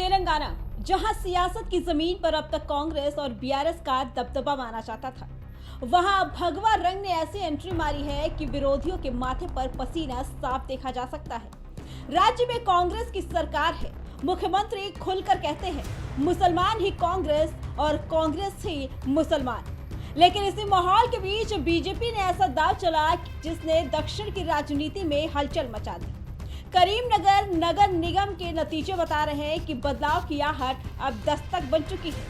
तेलंगाना, जहां सियासत की जमीन पर अब तक कांग्रेस और बीआरएस का दबदबा माना जाता था, वहां अब भगवा रंग ने ऐसी एंट्री मारी है कि विरोधियों के माथे पर पसीना साफ देखा जा सकता है। राज्य में कांग्रेस की सरकार है। मुख्यमंत्री खुलकर कहते हैं मुसलमान ही कांग्रेस और कांग्रेस ही मुसलमान। लेकिन इसी माहौल के बीच बीजेपी ने ऐसा दांव चला जिसने दक्षिण की राजनीति में हलचल मचा दी। करीमनगर नगर निगम के नतीजे बता रहे हैं कि बदलाव की आहट अब दस्तक बन चुकी है।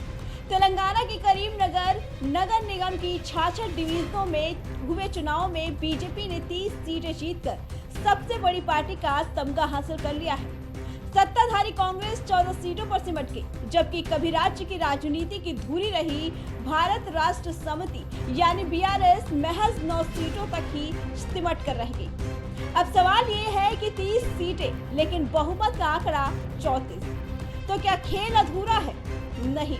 तेलंगाना की करीमनगर नगर निगम की 66 डिवीजनों में हुए चुनाव में बीजेपी ने 30 सीटें जीतकर सबसे बड़ी पार्टी का तमगा हासिल कर लिया है। सत्ताधारी कांग्रेस 14 सीटों पर सिमट गई, जबकि कभी राज्य की राजनीति की धुरी रही भारत राष्ट्र समिति यानी बीआरएस महज 9 सीटों तक ही सिमट कर रह गई। अब सवाल ये है कि 30 सीटें, लेकिन बहुमत का आंकड़ा 34। तो क्या खेल अधूरा है? नहीं,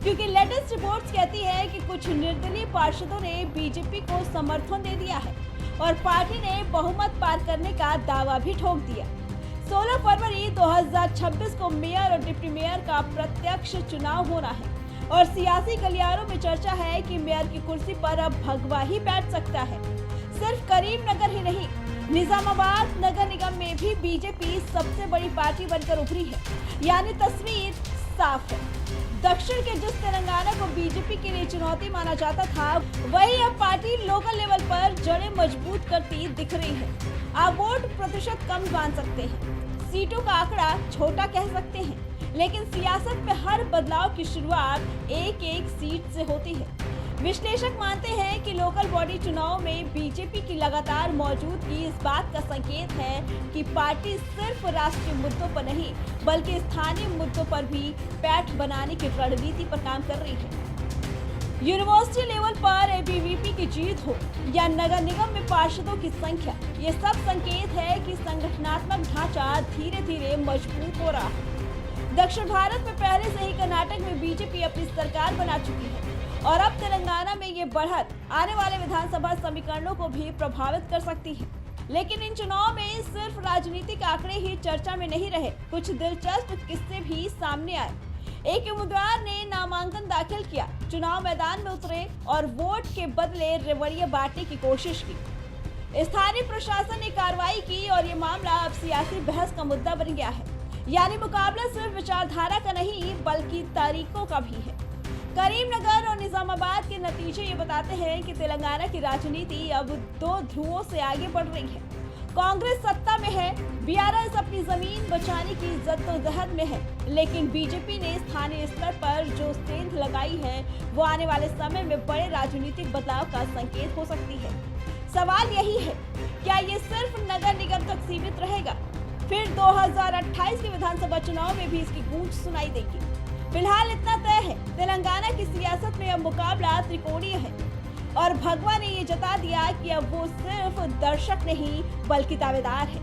क्योंकि लेटेस्ट रिपोर्ट्स कहती है कि कुछ निर्दलीय पार्षदों ने बीजेपी को समर्थन दे दिया है और पार्टी ने बहुमत पार करने का दावा भी ठोक दिया। 16 फरवरी 2026 को मेयर और डिप्टी मेयर का प्रत्यक्ष चुनाव होना है और सियासी गलियारों में चर्चा है कि मेयर की कुर्सी पर अब भगवा ही बैठ सकता है। सिर्फ करीमनगर ही नहीं, निजामाबाद नगर निगम में भी बीजेपी सबसे बड़ी पार्टी बनकर उभरी है, यानी तस्वीर साफ है। दक्षिण के जिस तेलंगाना को बीजेपी के लिए चुनौती माना जाता था, वही अब पार्टी लोकल लेवल पर जड़ें मजबूत करती दिख रही है। आप वोट प्रतिशत कम मान सकते हैं, सीटों का आंकड़ा छोटा कह सकते हैं, लेकिन सियासत में हर बदलाव की शुरुआत एक सीट से होती है। विश्लेषक मानते हैं कि लोकल बॉडी चुनाव में बीजेपी की लगातार मौजूदगी इस बात का संकेत है कि पार्टी सिर्फ राष्ट्रीय मुद्दों पर नहीं, बल्कि स्थानीय मुद्दों पर भी पैठ बनाने की रणनीति पर काम कर रही है। यूनिवर्सिटी लेवल पर एबीवीपी की जीत हो या नगर निगम में पार्षदों की संख्या, ये सब संकेत है कि संगठनात्मक ढांचा धीरे धीरे मजबूत हो रहा है। दक्षिण भारत में पहले से ही कर्नाटक में बीजेपी अपनी सरकार बना चुकी है और अब तेलंगाना में ये बढ़त आने वाले विधानसभा समीकरणों को भी प्रभावित कर सकती है। लेकिन इन चुनाव में सिर्फ राजनीतिक आंकड़े ही चर्चा में नहीं रहे, कुछ दिलचस्प किस्से भी सामने आए। एक उम्मीदवार ने नामांकन दाखिल किया, चुनाव मैदान में उतरे और वोट के बदले रेवड़ियां बांटने की कोशिश की। स्थानीय प्रशासन ने कार्रवाई की और ये मामला अब सियासी बहस का मुद्दा बन गया है, यानी मुकाबला सिर्फ विचारधारा का नहीं बल्कि तरीकों का भी है। करीमनगर और निजामाबाद के नतीजे ये बताते हैं कि तेलंगाना की राजनीति अब 2 ध्रुवों से आगे बढ़ रही है। कांग्रेस सत्ता में है, बीआरएस अपनी जमीन बचाने की जद्दोजहद में है, लेकिन बीजेपी ने स्थानीय स्तर पर जो सेंध लगाई है वो आने वाले समय में बड़े राजनीतिक बदलाव का संकेत हो सकती है। सवाल यही है, क्या ये सिर्फ नगर निगम तक सीमित रहेगा? फिर 2028 के विधानसभा चुनाव में भी इसकी गूंज सुनाई देगी। फिलहाल इतना तय है, तेलंगाना की सियासत में अब मुकाबला त्रिकोणीय है और भगवा ने ये जता दिया कि अब वो सिर्फ दर्शक नहीं बल्कि दावेदार है।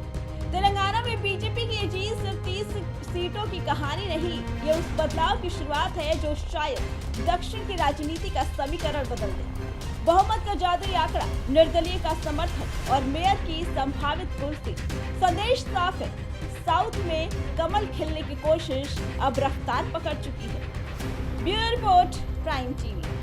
तेलंगाना में बीजेपी की ये जीत सिर्फ 30 सीटों की कहानी नहीं, ये उस बदलाव की शुरुआत है जो शायद दक्षिण की राजनीति का समीकरण बदल दे। बहुमत का जादुई आंकड़ा, निर्दलीय का समर्थन और मेयर की संभावित कुर्सी, संदेश साफ है, साउथ में कमल खिलने की कोशिश अब रफ्तार पकड़ चुकी है। Bureau report, prime TV.